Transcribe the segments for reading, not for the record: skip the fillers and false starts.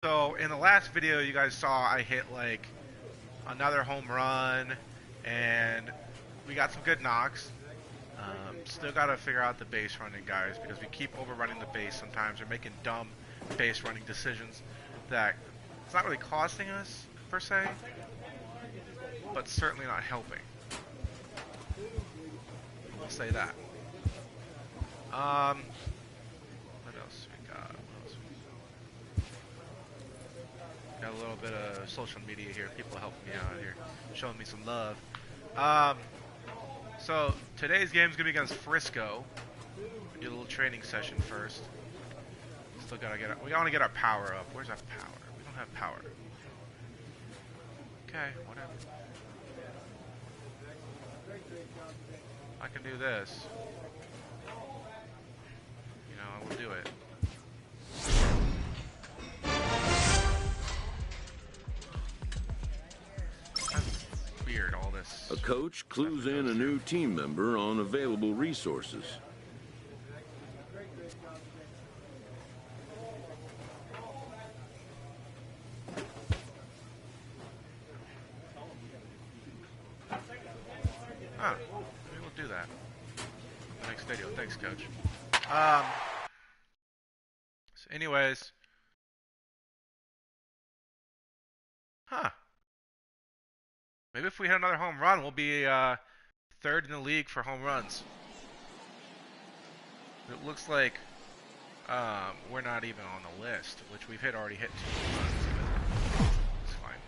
So in the last video you guys saw, I hit like another home run, and we got some good knocks. Still got to figure out the base running, guys, because we keep overrunning the base sometimes. We're making dumb base running decisions that it's not really costing us per se, but certainly not helping. We'll say that. What else we got? Got a little bit of social media here. People helping me out here, showing me some love. So today's game is gonna be against Frisco. We do a little training session first. Still gotta get. We wanna get our power up. Where's our power? We don't have power. Okay, whatever. I can do this. You know, I will do it. Weird, all this. A coach clues in a new team member on available resources. Huh. Maybe we'll do that. Next video. Thanks, coach. So anyways. Huh. Maybe if we hit another home run, we'll be third in the league for home runs. It looks like we're not even on the list, which we've already hit 2 home runs. It's fine.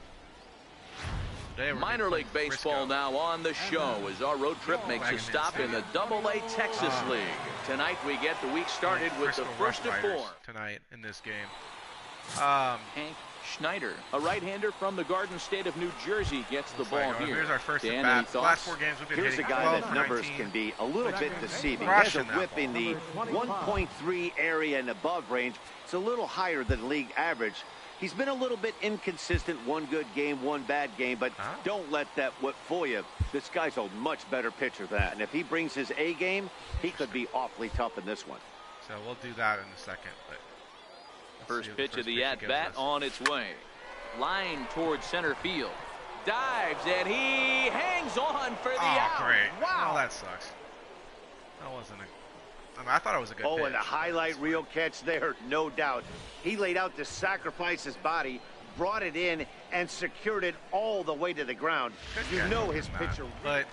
Today Minor League Baseball now on the show as our road trip makes a stop in the Double-A Texas League. Tonight we get the week started with the first of 4. Tonight in this game. Hank Schneider, a right-hander from the Garden State of New Jersey, gets the ball here. Here's our first at bat. The last 4 games we've been Here's hitting a guy 12 that numbers 19. can be a little bit deceiving. He has a whip in the 1.3 area and above range. It's a little higher than league average. He's been a little bit inconsistent. 1 good game, 1 bad game, but don't let that whip fool you. This guy's a much better pitcher than that. And if he brings his A game, he could be awfully tough in this one. So we'll do that in a second. But first pitch of the at-bat on its way. Line towards center field. Dives, and he hangs on for the out. Great. Wow. Oh, that sucks. That wasn't a... I mean, I thought it was a good pitch. And a highlight reel catch there, no doubt. He laid out to sacrifice his body, brought it in, and secured it all the way to the ground. You know his pitcher. But,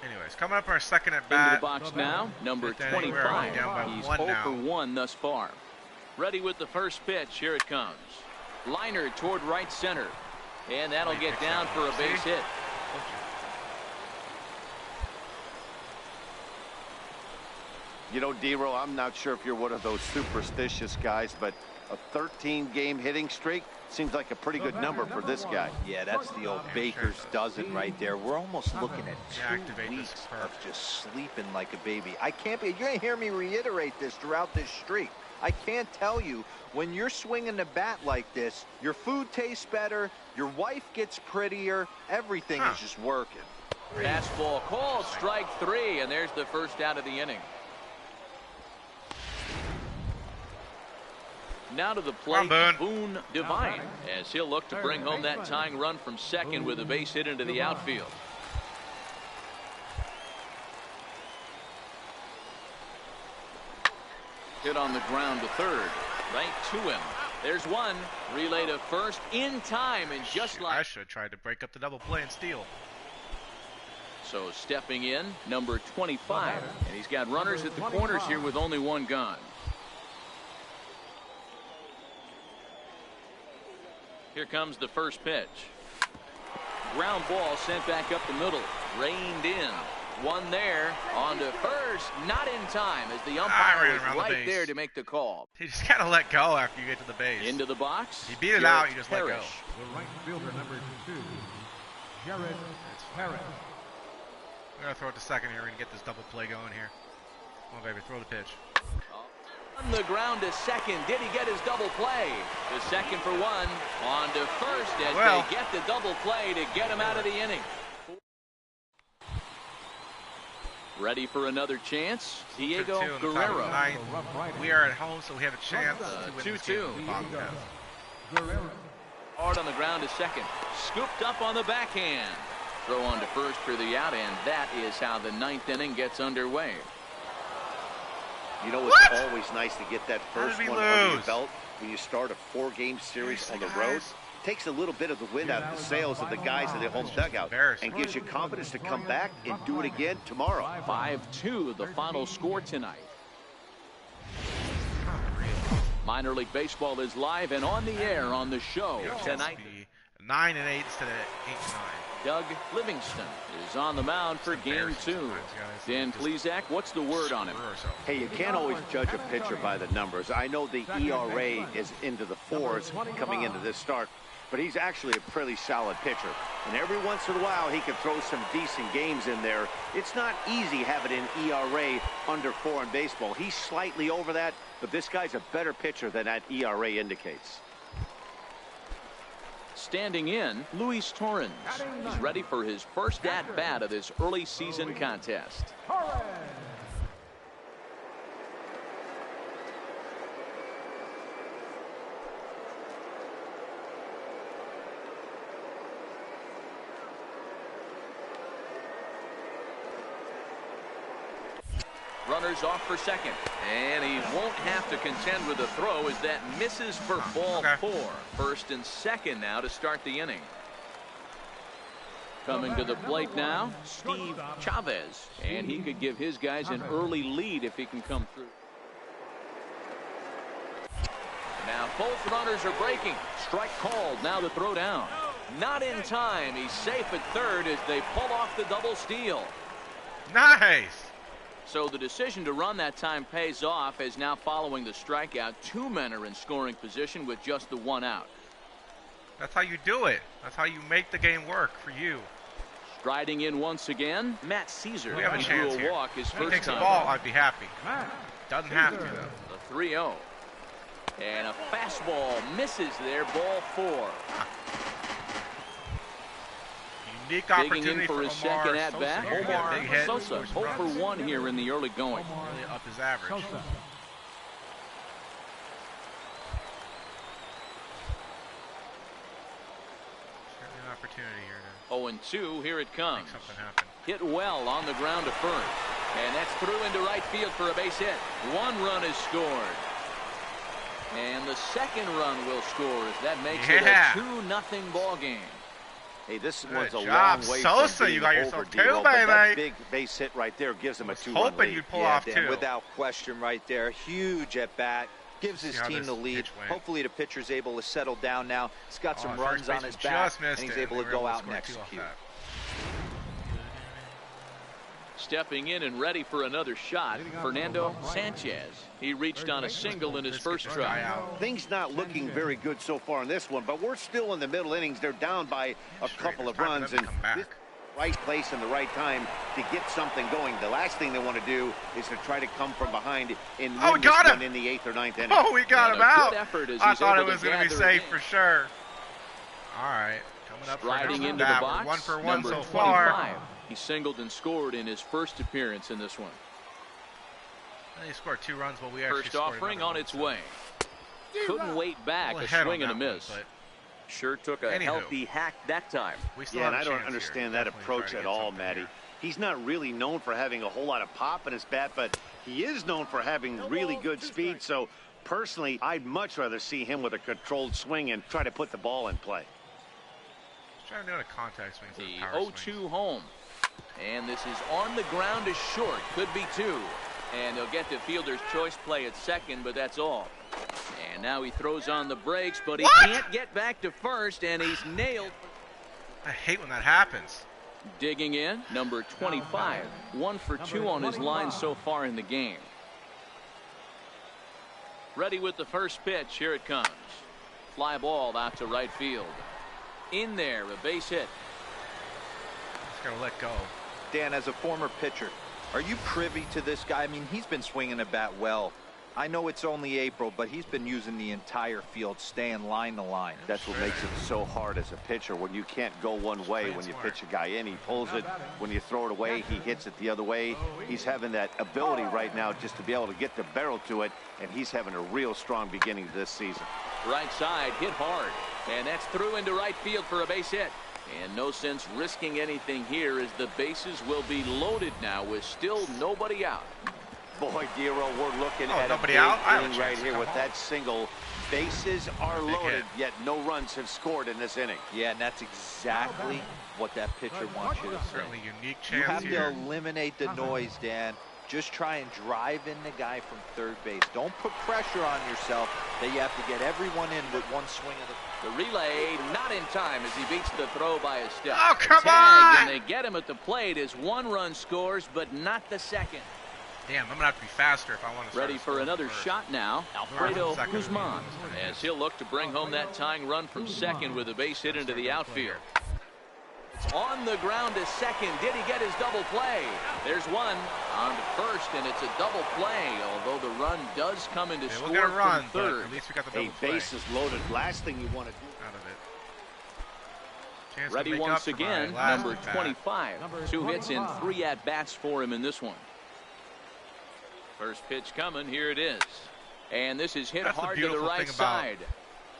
anyways, coming up our second at-bat. Into the box now, number 25. He's 0 for 1 thus far. Ready with the first pitch. Here it comes. Liner toward right center. And that'll get down for a base hit. You know, D-Row, I'm not sure if you're one of those superstitious guys, but a 13-game hitting streak seems like a pretty good number for this guy. Yeah, that's the old Baker's dozen right there. We're almost looking at 2 weeks of just sleeping like a baby. I can't be, you're going to hear me reiterate this throughout this streak. I can't tell you, when you're swinging the bat like this, your food tastes better, your wife gets prettier, everything is just working. Fastball called, strike 3, and there's the first out of the inning. Now to the plate, Boone Devine, as he'll look to bring home that tying run from second with a base hit into the outfield. Hit on the ground to third, right to him. There's one. Relay to first in time, and just like... I should have tried to break up the double play and steal. So stepping in, number 25. And he's got runners at the corners here with only 1 gone. Here comes the first pitch. Ground ball sent back up the middle. Reined in. One there. On to first. Not in time as the umpire was right there to make the call. You just got to let go after you get to the base. Into the box. You beat it out, you just let go. The right fielder, number 2, Jared Parrott. We're going to throw it to second here. We're going to get this double play going here. Come on, baby. Throw the pitch. On the ground to second. Did he get his double play? The second for 1. On to first as they get the double play to get him out of the inning. Ready for another chance. Diego Guerrero. We are at home, so we have a chance to win 2-2. Guerrero. Hard on the ground to second. Scooped up on the backhand. Throw on to first for the out, and that is how the 9th inning gets underway. You know, it's always nice to get that first one under your belt when you start a 4-game series on the road. Takes a little bit of the wind out of the sails of the guys in the home dugout and gives you confidence to come back and do it again tomorrow. 5-2 the final score tonight. Minor League Baseball is live and on the air on the show tonight. 9-8 instead of 8-9. Doug Livingston is on the mound for game 2. Dan Plesac, what's the word on him? Hey, you can't always judge a pitcher by the numbers. I know the ERA is into the 4s coming into this start, but he's actually a pretty solid pitcher. And every once in a while, he can throw some decent games in there. It's not easy having an ERA under 4 in baseball. He's slightly over that, but this guy's a better pitcher than that ERA indicates. Standing in, Luis Torrens. He's ready for his first at-bat of this early season contest. Runners off for second, and he won't have to contend with a throw as that misses for ball 4. First and second now to start the inning. Coming to the plate now, Steve Chavez, and he could give his guys an early lead if he can come through. Now both runners are breaking. Strike called. Now the throw down. Not in time. He's safe at third as they pull off the double steal. Nice. So the decision to run that time pays off, as now following the strikeout, 2 men are in scoring position with just the 1 out. That's how you do it. That's how you make the game work for you. Striding in once again, Matt Caesar. We have a chance drew a walk his if first he takes time. the ball, I'd be happy. Doesn't have to, though. The 3-0. And a fastball misses there, ball 4. Unique Digging opportunity in for his Omar second at-bat, Omar Sosa, 0 for 1 here in the early going. Really up his average. Sosa. Certainly an opportunity here to 0-2, here it comes. make something happen. Hit well on the ground to first. And that's through into right field for a base hit. 1 run is scored. And the second run will score as that makes it a 2-0 ball game. Hey, this Good one's a job, long way Sosa. from being You got yourself over, 2, Dino, but that baby. big base hit right there gives him a 2-run Hoping lead. you'd pull off Dan, 2. without question right there. Huge at bat. Gives his See how team this the lead. pitch went. Hopefully the pitcher's able to settle down now. He's got some First runs on baseman his back, just missed and he's it, able they to were go able out and score 2 off execute. that. Stepping in and ready for another shot, Fernando Sanchez. He reached on a single in his first try. Things not looking very good so far in this one, but we're still in the middle innings. They're down by a couple of runs, and this right place and the right time to get something going. The last thing they want to do is to try to come from behind and win this one in the 8th or 9th inning. Oh, we got him out. I thought it able was to going to be gather safe again. for sure. All right, coming up Riding for into the that. box, We're 1 for 1 number so 25. far. He singled and scored in his first appearance in this one. And he scored 2 runs, but we actually First scored offering another on one, its so. way. Couldn't wait back, Well, a ahead swing on and a that one, miss. but Sure took a Anywho. healthy hack that time. we still Yeah, have and a I don't chance understand here. that Definitely approach try to at get all, something Matty. here. He's not really known for having a whole lot of pop in his bat, but he is known for having really good speed. So, personally, I'd much rather see him with a controlled swing and try to put the ball in play. He's trying to do a contact swing. instead The of power 0-2 swings. home. And this is on the ground is short. Could be 2. And they'll get the fielder's choice play at second, but that's all. And now he throws on the brakes, but he can't get back to first, and he's nailed. I hate when that happens. Digging in, number 25. 1 for 2 on his line so far in the game. Ready with the first pitch. Here it comes. Fly ball out to right field. In there, a base hit. Just got to let go. Dan, as a former pitcher, are you privy to this guy? I mean, he's been swinging the bat well. I know it's only April, but he's been using the entire field, staying line to line. That's what makes it so hard as a pitcher when you can't go one way. When you pitch a guy in, he pulls it. When you throw it away, he hits it the other way. He's having that ability right now just to be able to get the barrel to it, and he's having a real strong beginning to this season. Right side, hit hard. And that's through into right field for a base hit. And no sense risking anything here as the bases will be loaded now with still nobody out. Boy, Dero, we're looking at nobody a out? big inning right here with that single. Bases are loaded, yet no runs have scored in this inning. Yeah, and that's exactly what that pitcher wants you to see. Certainly unique chance You have here. to eliminate the noise, Dan. Just try and drive in the guy from third base. Don't put pressure on yourself that you have to get everyone in with one swing of the relay not in time as he beats the throw by a step. Oh, come on! on! And they get him at the plate as one run scores, but not the second. Damn, I'm gonna have to be faster if I want to. Ready for another shot now. Alfredo Guzman, as he'll look to bring home that tying run from second with a base hit into the outfield. It's on the ground to second. Did he get his double play? There's one on to first, and it's a double play. Although the run does come into score from third. At least we got the double play. Base is loaded. Last thing you want to do out of it. Chance ready once again, number 25. 2 hits and 3 at-bats for him in this one. First pitch coming, here it is. And this is hit hard to the right side.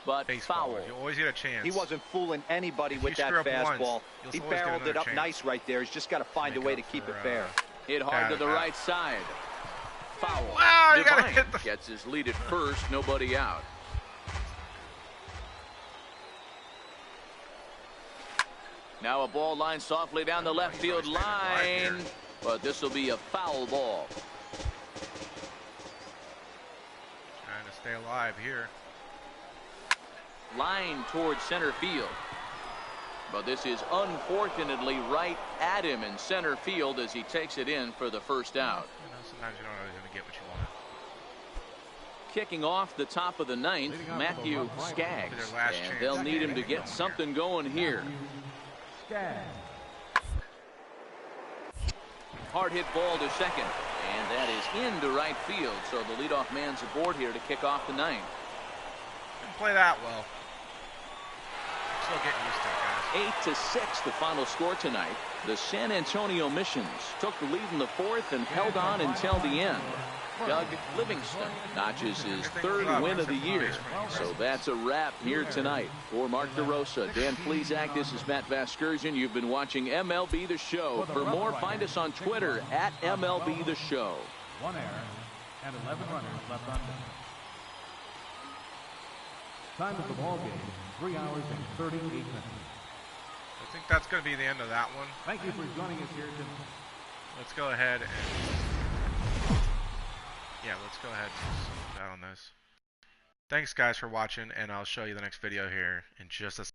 But baseball, foul. You always get a chance. He wasn't fooling anybody with that fastball. He barreled it up nice right there. He's just got to find a way to keep it fair. Hit hard to the right side. Foul. Wow, you gotta Devine hit the... gets his lead at first, nobody out. Now a ball line softly down the left field line, but this will be a foul ball. Trying to stay alive here. Line towards center field. But this is unfortunately right at him in center field as he takes it in for the first out. You know, sometimes you don't always going to get what you want. Kicking off the top of the ninth, Matthew Skaggs. And they'll need him to get something going here. Hard hit ball to second. And that is into right field. So the leadoff man's aboard here to kick off the ninth. Didn't play that well. Still getting used to it, guys. 8-6 the final score tonight. The San Antonio Missions took the lead in the fourth and held on until the end. Doug Livingston notches his 3rd win of the year. So that's a wrap here tonight. For Mark DeRosa, Dan Plesac, this is Matt Vasgersian. You've been watching MLB The Show. For more, find us on Twitter at MLB The Show. 1 error and 11 runners left on base. Time of the ball game, 3 hours and 38 minutes. I think that's going to be the end of that one. Thank you for joining us here tonight. Let's go ahead and... Yeah, let's go ahead and stop that on this. Thanks, guys, for watching, and I'll show you the next video here in just a second.